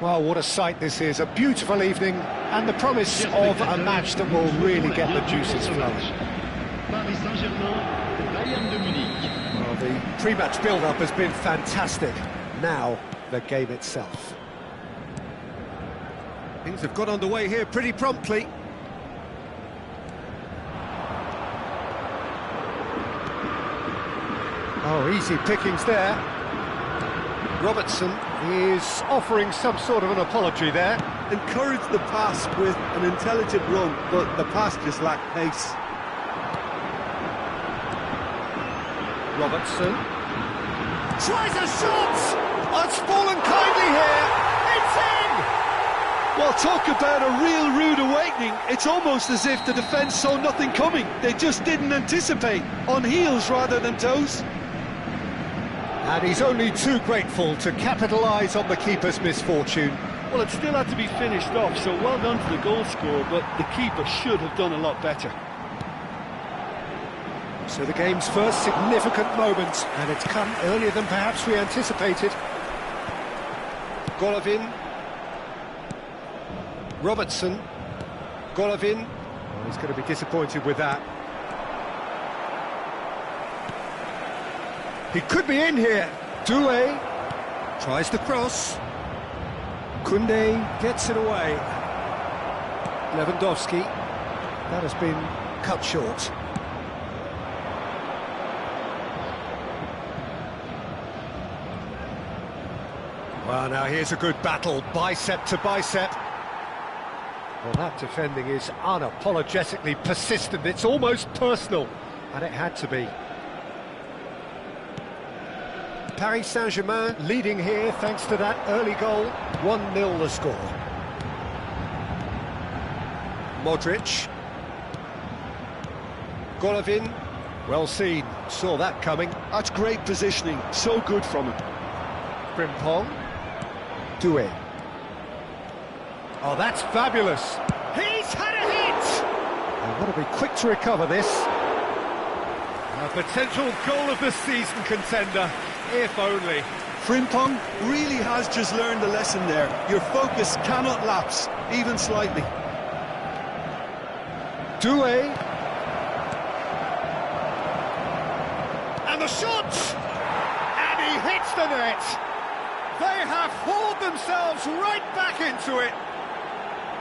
Well, what a sight this is, a beautiful evening, and the promise of a match that will really get the juices flowing. Well, the pre-match build-up has been fantastic. Now, the game itself. Things have got underway here pretty promptly. Oh, easy pickings there. Robertson is offering some sort of an apology there. Encouraged the pass with an intelligent run, but the pass just lacked pace. Robertson tries a shot! Oh, it's fallen kindly here! It's in! Well, talk about a real rude awakening. It's almost as if the defence saw nothing coming. They just didn't anticipate, on heels rather than toes. And he's only too grateful to capitalise on the keeper's misfortune. Well, it still had to be finished off, so well done to the goal scorer, but the keeper should have done a lot better. So the game's first significant moment, and it's come earlier than perhaps we anticipated. Golovin. Robertson. Golovin. Oh, he's going to be disappointed with that. He could be in here. Doué tries the cross. Koundé gets it away. Lewandowski. That has been cut short. Well, now here's a good battle, bicep to bicep. Well, that defending is unapologetically persistent. It's almost personal, and it had to be. Paris Saint-Germain leading here thanks to that early goal. 1-0 the score. Modric. Golovin. Well seen, saw that coming. That's great positioning, so good from him. Frimpong. Doué. Oh, that's fabulous. He's had a hit! I want to be quick to recover this. A potential goal of the season contender. If only. Frimpong really has just learned a lesson there. Your focus cannot lapse, even slightly. Doué. And the shot! And he hits the net! They have hauled themselves right back into it!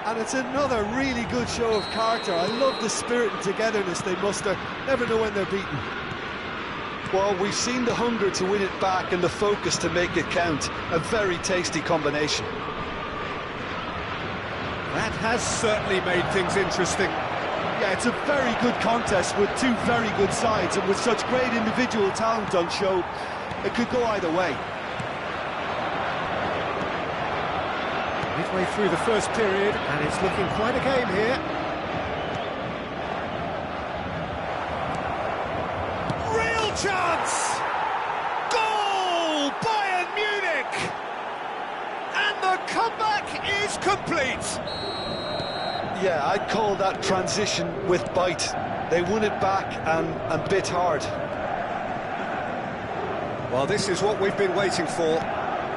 And it's another really good show of character. I love the spirit and togetherness they muster. Never know when they're beaten. Well, we've seen the hunger to win it back and the focus to make it count. A very tasty combination. That has certainly made things interesting. Yeah, it's a very good contest with two very good sides, and with such great individual talent on show, it could go either way. Midway through the first period, and it's looking quite a game here. Chance! Goal! Bayern Munich! And the comeback is complete! Yeah, I'd call that transition with bite. They won it back and bit hard. Well, this is what we've been waiting for.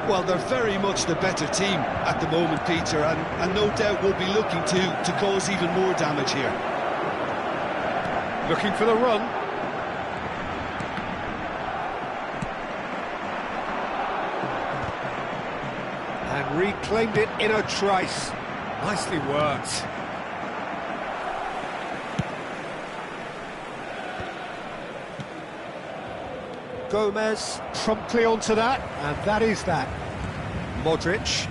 Well, they're very much the better team at the moment, Peter, and no doubt will be looking to cause even more damage here. Looking for the run. And reclaimed it in a trice. Nicely worked. Gomez promptly onto that, and that is that. Modric.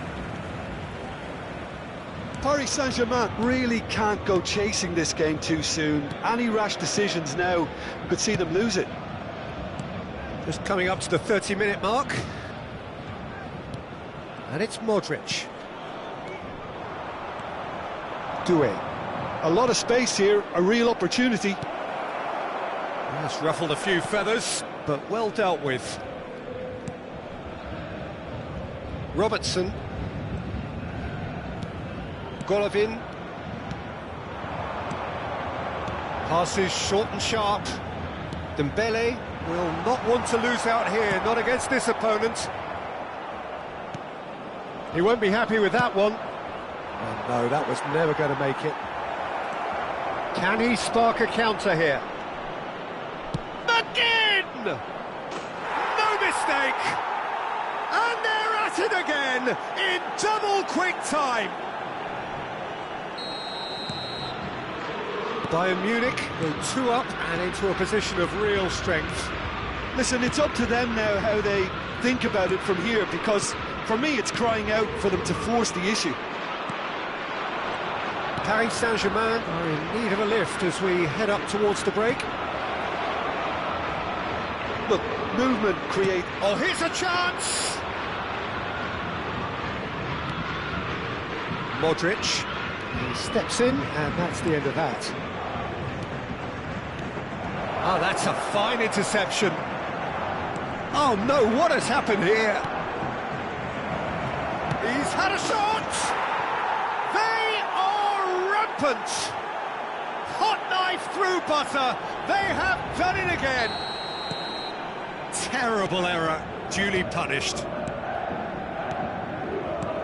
Paris Saint-Germain really can't go chasing this game too soon. Any rash decisions now could see them lose it. Just coming up to the 30-minute mark. And it's Modric. Doué. A lot of space here, a real opportunity. That's ruffled a few feathers, but well dealt with. Robertson. Golovin. Passes short and sharp. Dembele will not want to lose out here, not against this opponent. He won't be happy with that one. Oh, no, that was never going to make it. Can he spark a counter here? Again! No mistake! And they're at it again in double quick time. Bayern Munich go 2 up and into a position of real strength. Listen, it's up to them now how they think about it from here, because for me it's crying out for them to force the issue. Paris Saint-Germain are in need of a lift as we head up towards the break. Look, movement create... Oh, here's a chance! Modric, he steps in, and that's the end of that. Oh, that's a fine interception. Oh no, what has happened here? He's had a shot! They are rampant! Hot knife through butter, they have done it again! Terrible error, duly punished.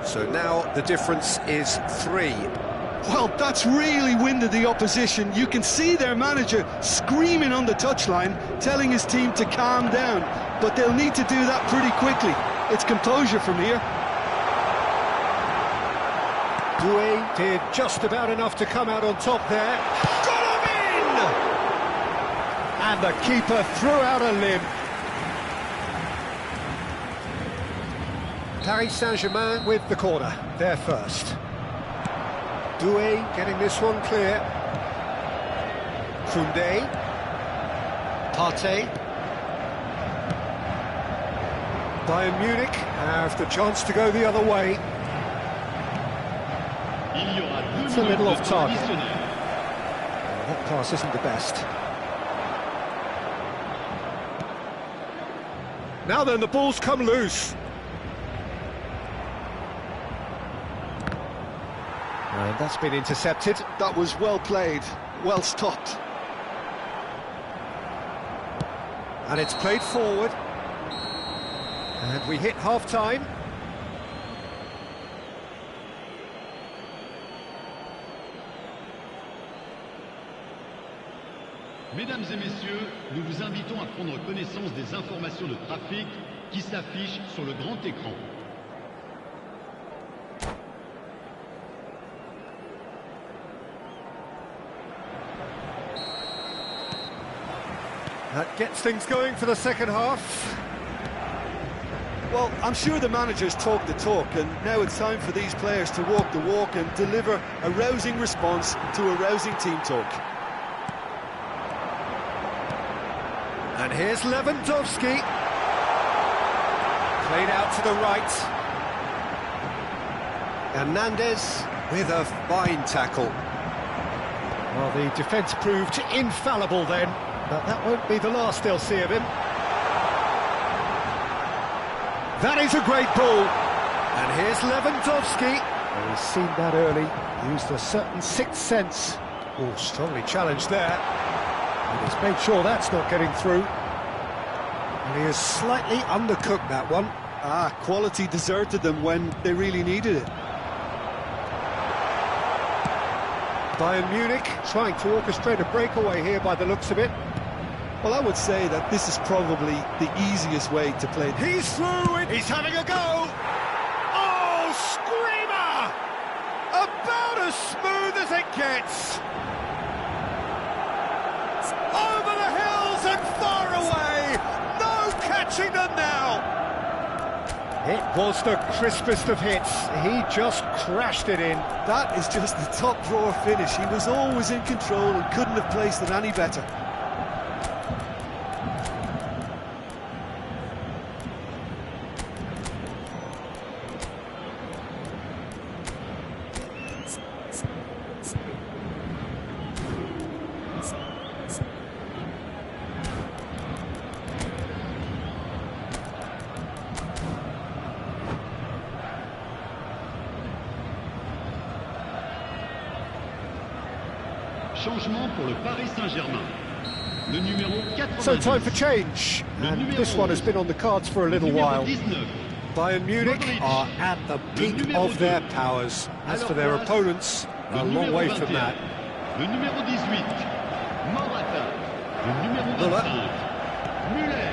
So now the difference is 3. Well, that's really winded the opposition. You can see their manager screaming on the touchline, telling his team to calm down, but they'll need to do that pretty quickly. It's composure from here. Doué did just about enough to come out on top there. Got him in! And the keeper threw out a limb. Paris Saint-Germain with the corner, they're first. Doué getting this one clear. Koundé. Partey. Bayern Munich have the chance to go the other way. It's a little off target. That pass isn't the best. Now then, the ball's come loose. And that's been intercepted. That was well played, well stopped. And it's played forward. And we hit half-time. Mesdames et messieurs, nous vous invitons à prendre connaissance des informations de trafic qui s'affichent sur le grand écran. That gets things going for the second half. Well, I'm sure the manager's talked the talk, and now it's time for these players to walk the walk and deliver a rousing response to a rousing team talk. And here's Lewandowski. Played out to the right. Hernandez with a fine tackle. Well, the defence proved infallible then, but that won't be the last they'll see of him. That is a great ball. And here's Lewandowski. Well, he's seen that early, used a certain sixth sense. Oh, strongly challenged there. And he's made sure that's not getting through. And he has slightly undercooked that one. Quality deserted them when they really needed it. Bayern Munich trying to orchestrate a breakaway here by the looks of it. Well, I would say that this is probably the easiest way to play. He's through it. He's having a go. Oh, screamer! About as smooth as it gets. Over the hills and far away. No catching them now. It was the crispest of hits. He just crashed it in. That is just the top drawer finish. He was always in control and couldn't have placed it any better. Changement pour le Paris Saint-Germain. Le numéro 90. So time for change. And this one has been on the cards for a little while. Numéro 19, Bayern Munich are at the peak of their powers. As for their opponents, a long way from that. Le numéro 18, Morata. Le numéro 25, Müller.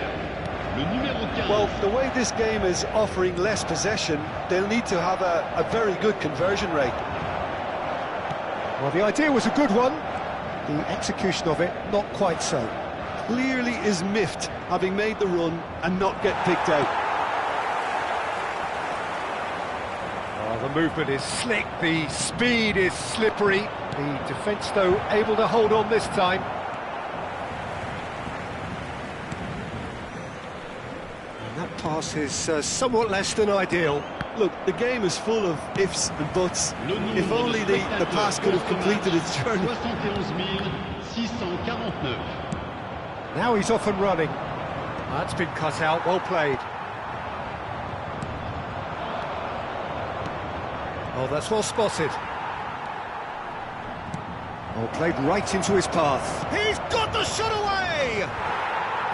Le numéro 15. Well, the way this game is offering less possession, they'll need to have a very good conversion rate. Well, the idea was a good one. The execution of it, not quite so. Clearly is miffed, having made the run and not get picked out. Oh, the movement is slick, the speed is slippery. The defence, though, able to hold on this time. And that pass is somewhat less than ideal. Look, the game is full of ifs and buts. If only the pass could have completed its journey. 71 649. Now he's off and running. That's been cut out, well played. Oh, that's well spotted. Oh, played right into his path. He's got the shot away!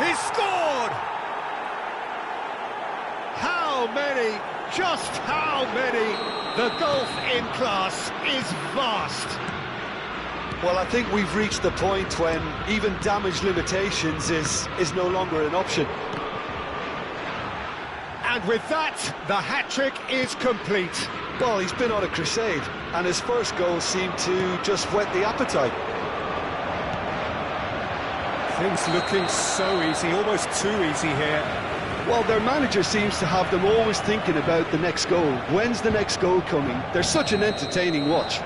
He's scored! How many? Just how many? The gulf in class is vast. Well, I think we've reached the point when even damage limitations is no longer an option. And with that, the hat-trick is complete. Well, he's been on a crusade, and his first goal seemed to just whet the appetite. Things looking so easy, almost too easy here. Well, their manager seems to have them always thinking about the next goal. When's the next goal coming? They're such an entertaining watch.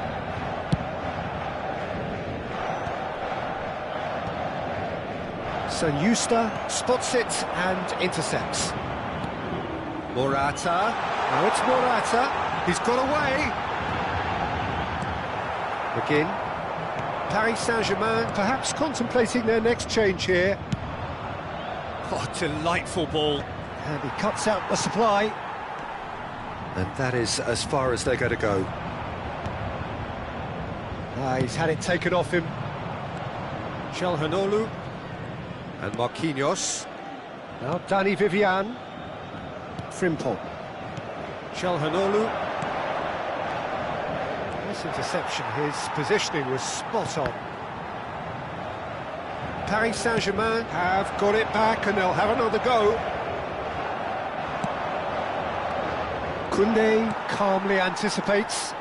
Sanjusta spots it and intercepts. Morata, now it's Morata, he's got away. McGinn, Paris Saint-Germain perhaps contemplating their next change here. Oh, delightful ball. And he cuts out the supply. And that is as far as they're going to go. He's had it taken off him. Calhanoglu. And Marquinhos. Now Dani Vivian. Frimpong. Calhanoglu. Nice interception. His positioning was spot on. Paris Saint-Germain have got it back and they'll have another go. Koundé calmly anticipates.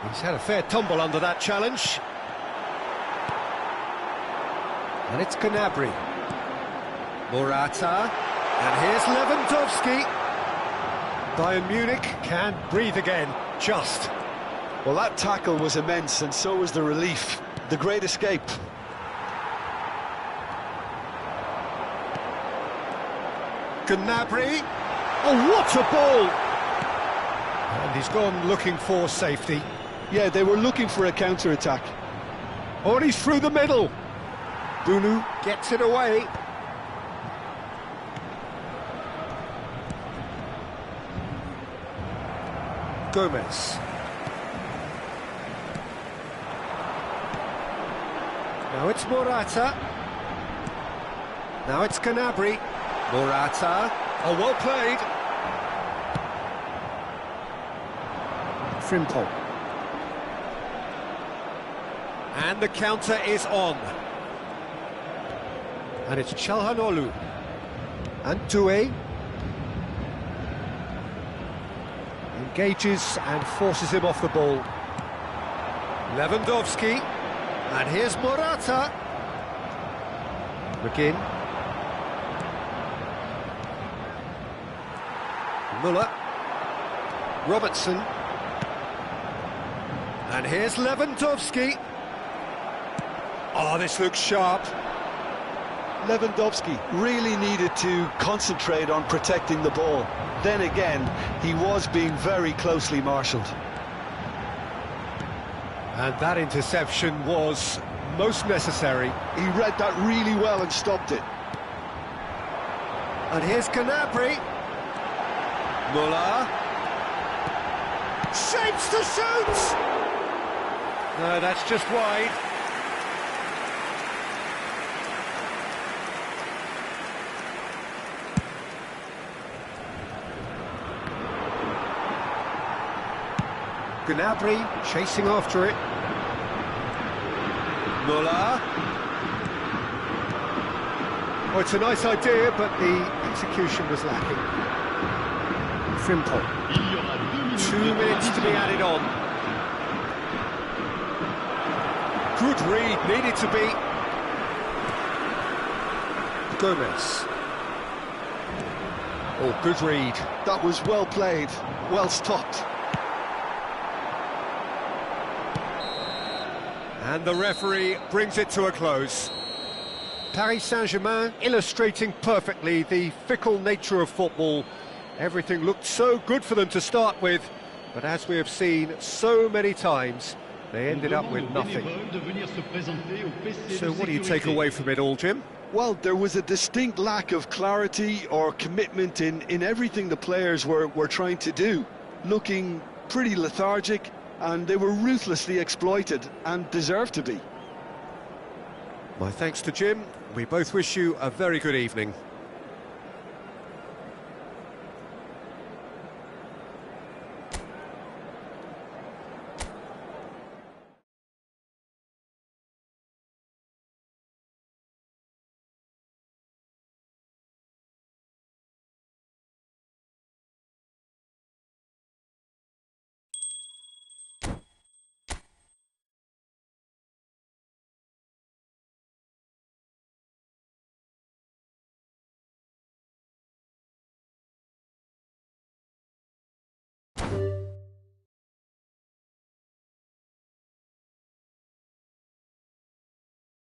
He's had a fair tumble under that challenge. And it's Gnabry. Morata. And here's Lewandowski. Bayern Munich can breathe again, just. Well, that tackle was immense, and so was the relief. The great escape. Gnabry. Oh, what a ball! And he's gone looking for safety. Yeah, they were looking for a counter-attack. Oh, and he's through the middle. Bunu gets it away. Gomez. Now it's Morata. Now it's Gnabry. Morata. Oh, well played. Frimpong. And the counter is on. And it's Calhanoglu. And Doué. Engages and forces him off the ball. Lewandowski. And here's Morata. McGinn. Müller. Robertson. And here's Lewandowski. Oh, this looks sharp. Lewandowski really needed to concentrate on protecting the ball. Then again, he was being very closely marshalled. And that interception was most necessary. He read that really well and stopped it. And here's Gnabry. Müller. Shapes to shoot! No, that's just wide. Gnabry chasing after it. Muller. Oh, it's a nice idea, but the execution was lacking. Frimpong. 2 minutes to be added on. Good read, needed to be. Gomez. Oh, good read. That was well played, well stopped. And the referee brings it to a close. Paris Saint-Germain illustrating perfectly the fickle nature of football. Everything looked so good for them to start with, but as we have seen so many times, they ended up with nothing. So what do you take away from it all, Jim? Well, there was a distinct lack of clarity or commitment in everything the players were trying to do. Looking pretty lethargic, and they were ruthlessly exploited and deserved to be. My thanks to Jim. We both wish you a very good evening.